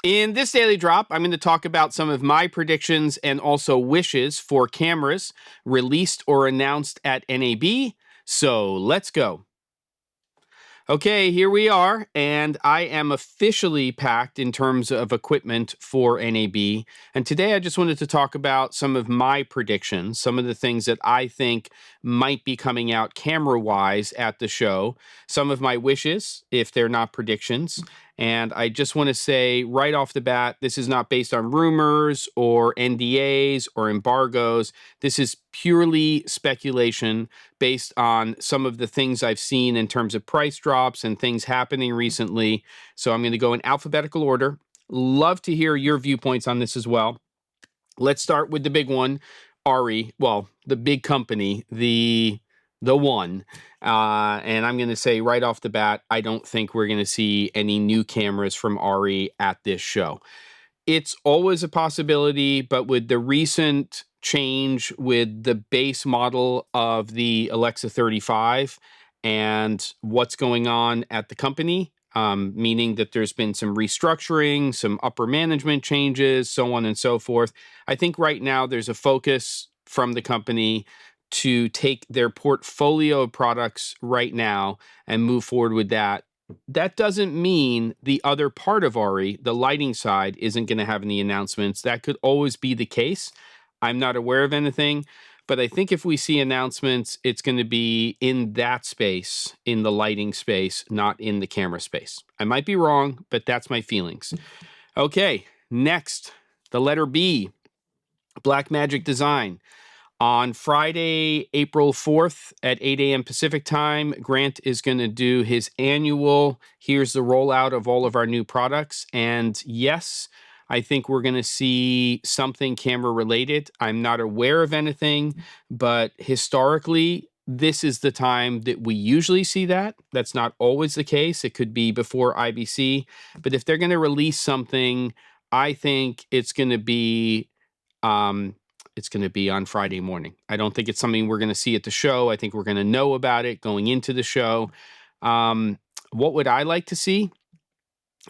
In this daily drop, I'm going to talk about some of my predictions and also wishes for cameras released or announced at NAB. So let's go. Okay, here we are, and I am officially packed in terms of equipment for NAB. And today I just wanted to talk about some of my predictions, some of the things that I think might be coming out camera-wise at the show, some of my wishes, if they're not predictions. And I just want to say right off the bat, this is not based on rumors or NDAs or embargoes. This is purely speculation based on some of the things I've seen in terms of price drops and things happening recently. So I'm going to go in alphabetical order. Love to hear your viewpoints on this as well. Let's start with the big one, ARRI. Well, the big company, the one. And I'm going to say right off the bat, I don't think we're going to see any new cameras from ARRI at this show. It's always a possibility, but with the recent change with the base model of the Alexa 35 and what's going on at the company, meaning that there's been some restructuring, some upper management changes, so on and so forth. I think right now there's a focus from the company to take their portfolio of products right now and move forward with that. That doesn't mean the other part of ARRI, the lighting side, isn't going to have any announcements. That could always be the case. I'm not aware of anything, but I think if we see announcements, it's going to be in that space, in the lighting space, not in the camera space. I might be wrong, but that's my feelings. Okay, next, the letter B, Blackmagic Design. On Friday, April 4th at 8 a.m. Pacific time, Grant is going to do his annual, here's the rollout of all of our new products. And yes, I think we're going to see something camera related. I'm not aware of anything, but historically, this is the time that we usually see that. That's not always the case. It could be before IBC. But if they're going to release something, I think it's going to be on Friday morning. I don't think it's something we're going to see at the show. I think we're going to know about it going into the show. What would I like to see?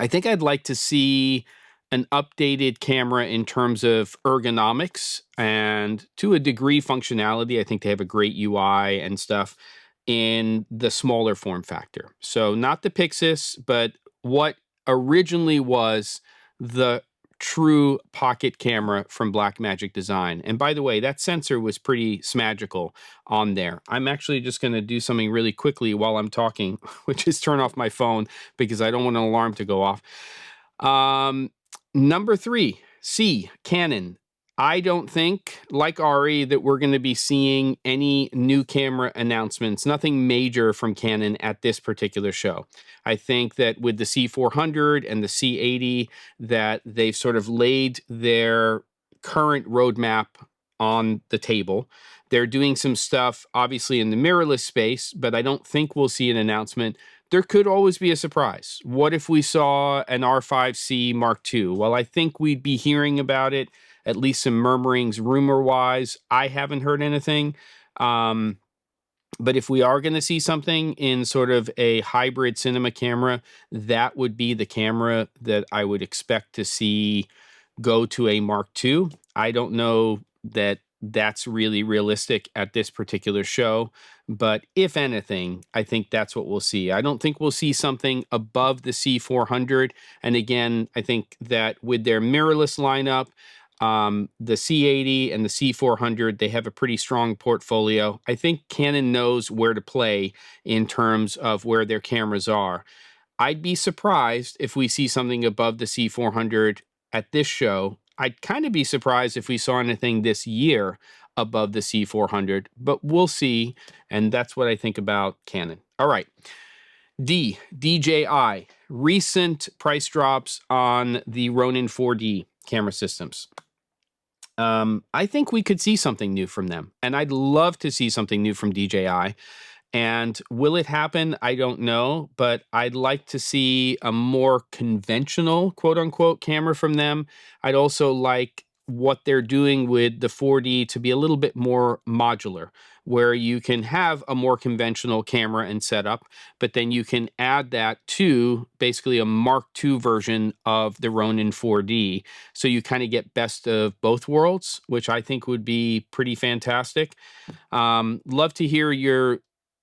I think I'd like to see an updated camera in terms of ergonomics and to a degree functionality. I think they have a great UI and stuff in the smaller form factor. So not the Pixis, but what originally was the true pocket camera from Blackmagic Design. And by the way, that sensor was pretty smagical on there. I'm actually just going to do something really quickly while I'm talking, which is turn off my phone because I don't want an alarm to go off. Number 3, C, Canon. I don't think, like ARRI, that we're going to be seeing any new camera announcements, nothing major from Canon at this particular show. I think that with the C400 and the C80, that they've sort of laid their current roadmap on the table. They're doing some stuff, obviously, in the mirrorless space, but I don't think we'll see an announcement. There could always be a surprise. What if we saw an R5C Mark II? Well, I think we'd be hearing about it, at least some murmurings rumor-wise. I haven't heard anything. But if we are going to see something in sort of a hybrid cinema camera, that would be the camera that I would expect to see go to a Mark II. I don't know that that's really realistic at this particular show, but if anything, I think that's what we'll see. I don't think we'll see something above the C400. And again, I think that with their mirrorless lineup, the C80 and the C400, they have a pretty strong portfolio. I think Canon knows where to play in terms of where their cameras are. I'd be surprised if we see something above the C400 at this show. I'd kind of be surprised if we saw anything this year above the C400, but we'll see. And that's what I think about Canon. All right. D, DJI. Recent price drops on the Ronin 4D camera systems. I think we could see something new from them, and I'd love to see something new from DJI. And will it happen? I don't know, but I'd like to see a more conventional, quote unquote, camera from them. I'd also like what they're doing with the 4D to be a little bit more modular, where you can have a more conventional camera and setup, but then you can add that to basically a Mark II version of the Ronin 4D. So you kind of get best of both worlds, which I think would be pretty fantastic. Love to hear your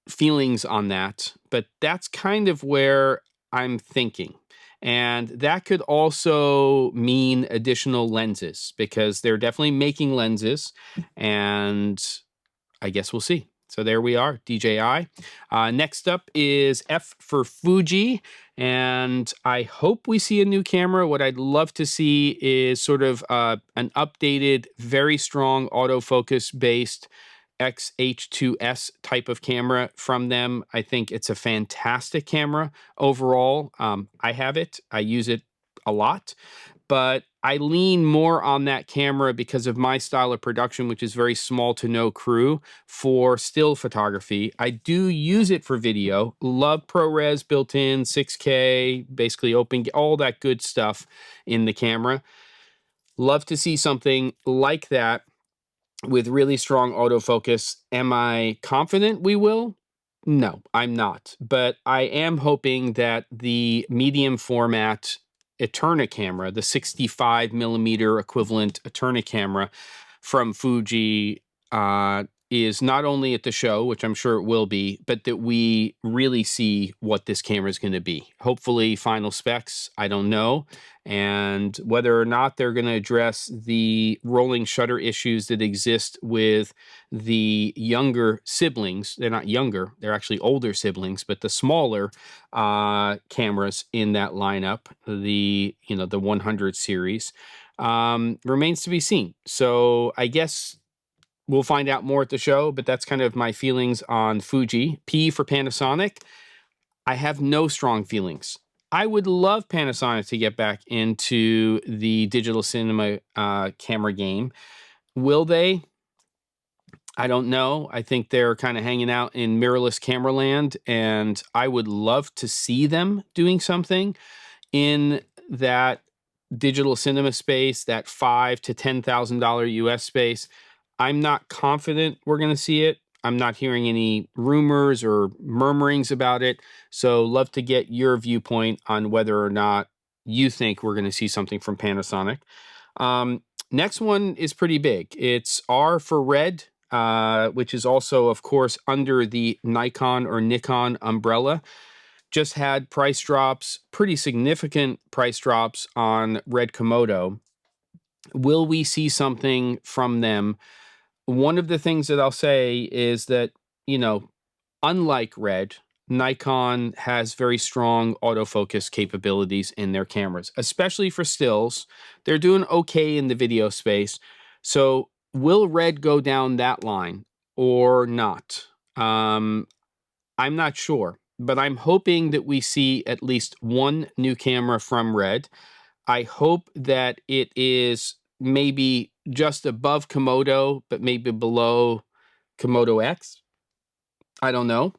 feelings on that, but that's kind of where I'm thinking. And that could also mean additional lenses, because they're definitely making lenses, and I guess we'll see. So there we are, DJI. Next up is F for Fuji, and I hope we see a new camera. What I'd love to see is sort of an updated, very strong autofocus-based XH2S type of camera from them. I think it's a fantastic camera overall. I have it. I use it a lot, but I lean more on that camera because of my style of production, which is very small to no crew for still photography. I do use it for video. Love ProRes built in, 6K, basically open, all that good stuff in the camera. Love to see something like that with really strong autofocus. Am I confident we will? No, I'm not. But I am hoping that the medium format Eterna camera, the 65 millimeter equivalent Eterna camera from Fuji, is not only at the show, which I'm sure it will be, but that we really see what this camera is going to be. Hopefully final specs, I don't know. And whether or not they're going to address the rolling shutter issues that exist with the younger siblings. They're not younger, they're actually older siblings, but the smaller cameras in that lineup, the 100 series, remains to be seen. So I guess we'll find out more at the show, but that's kind of my feelings on Fuji. P for Panasonic, I have no strong feelings. I would love Panasonic to get back into the digital cinema camera game. Will they? I don't know. I think they're kind of hanging out in mirrorless camera land, and I would love to see them doing something in that digital cinema space, that $5,000 to $10,000 US space. I'm not confident we're going to see it. I'm not hearing any rumors or murmurings about it. So love to get your viewpoint on whether or not you think we're going to see something from Panasonic. Next one is pretty big. It's R for Red, which is also, of course, under the Nikon or Nikon umbrella. Just had price drops, pretty significant price drops on Red Komodo. Will we see something from them? One of the things that I'll say is that, unlike Red, Nikon has very strong autofocus capabilities in their cameras, especially for stills. They're doing okay in the video space. So will Red go down that line or not? I'm not sure, but I'm hoping that we see at least one new camera from Red. I hope that it is maybe just above Komodo, but maybe below Komodo X. I don't know.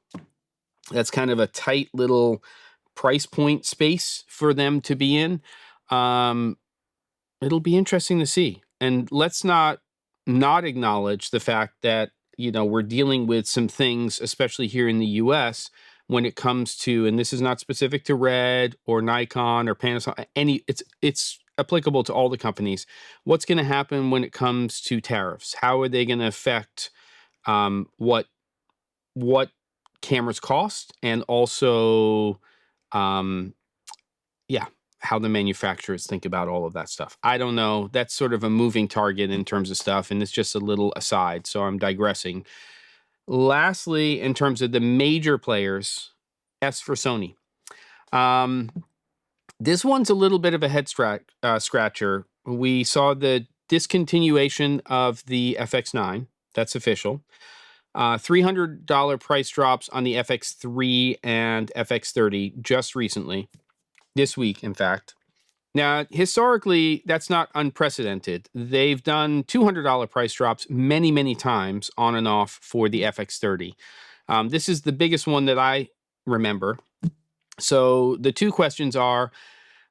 That's kind of a tight little price point space for them to be in. It'll be interesting to see. And let's not acknowledge the fact that, we're dealing with some things, especially here in the US, when it comes to, and this is not specific to Red or Nikon or Panasonic, it's applicable to all the companies. What's going to happen when it comes to tariffs? How are they going to affect what cameras cost, and also how the manufacturers think about all of that stuff? I don't know. That's sort of a moving target in terms of stuff, and it's just a little aside, so I'm digressing. Lastly, in terms of the major players, S for Sony. This one's a little bit of a head scratcher. We saw the discontinuation of the FX9. That's official. $300 price drops on the FX3 and FX30 just recently. This week, in fact. Now, historically, that's not unprecedented. They've done $200 price drops many, many times on and off for the FX30. This is the biggest one that I remember. So the two questions are,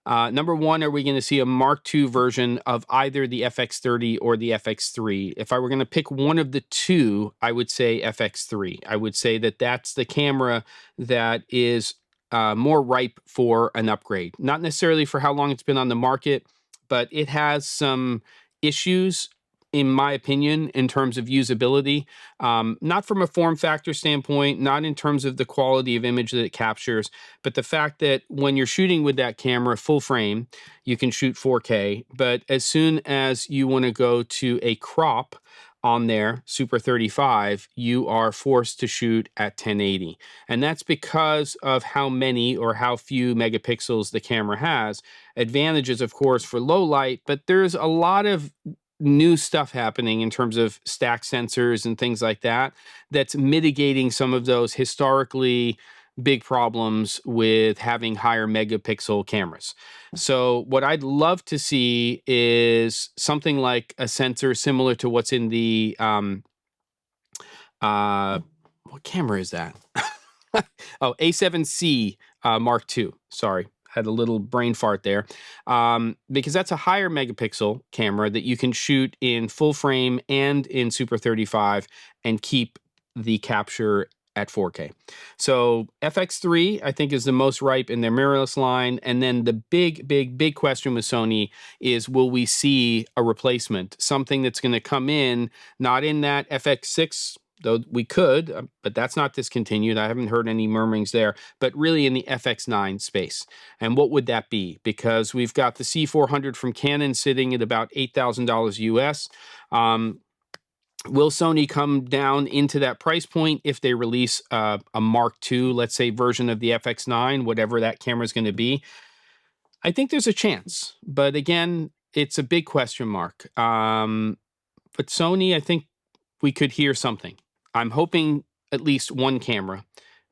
Number one, are we going to see a Mark II version of either the FX30 or the FX3? If I were going to pick one of the two, I would say FX3. I would say that that's the camera that is more ripe for an upgrade. Not necessarily for how long it's been on the market, but it has some issues, in my opinion, in terms of usability. Not from a form factor standpoint, not in terms of the quality of image that it captures, but the fact that when you're shooting with that camera full frame, you can shoot 4K, but as soon as you want to go to a crop on there, Super 35, you are forced to shoot at 1080. And that's because of how many or how few megapixels the camera has. Advantages, of course, for low light, but there's a lot of new stuff happening in terms of stack sensors and things like that that's mitigating some of those historically big problems with having higher megapixel cameras. So what I'd love to see is something like a sensor similar to what's in the what camera is that? Oh, A7C Mark II. Sorry, had a little brain fart there. Because that's a higher megapixel camera that you can shoot in full frame and in Super 35 and keep the capture at 4K. So FX3, I think, is the most ripe in their mirrorless line. And then the big question with Sony is, will we see a replacement? Something that's going to come in, not in that FX6, though we could, but that's not discontinued. I haven't heard any murmurings there, but really in the FX9 space. And what would that be? Because we've got the C400 from Canon sitting at about $8,000 US. Will Sony come down into that price point if they release a Mark II, let's say, version of the FX9, whatever that camera is going to be? I think there's a chance, but again, it's a big question mark. But Sony, I think we could hear something. I'm hoping at least one camera,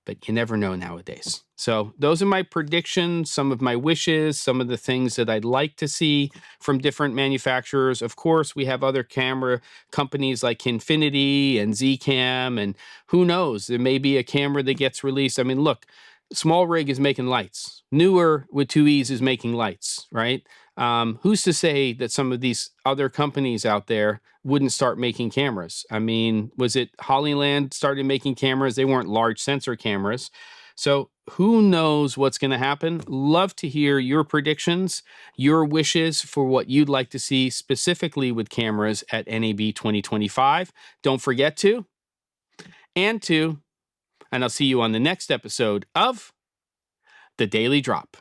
but you never know nowadays. So those are my predictions, some of my wishes, some of the things that I'd like to see from different manufacturers. Of course, we have other camera companies like Infinity and Zcam, and who knows, there may be a camera that gets released. I mean, look, Small Rig is making lights. Newer with 2Es is making lights, right? Who's to say that some of these other companies out there wouldn't start making cameras? I mean, was it Hollyland started making cameras? They weren't large sensor cameras. So who knows what's going to happen? Love to hear your predictions, your wishes for what you'd like to see specifically with cameras at NAB 2025. Don't forget to, and I'll see you on the next episode of The Daily Drop.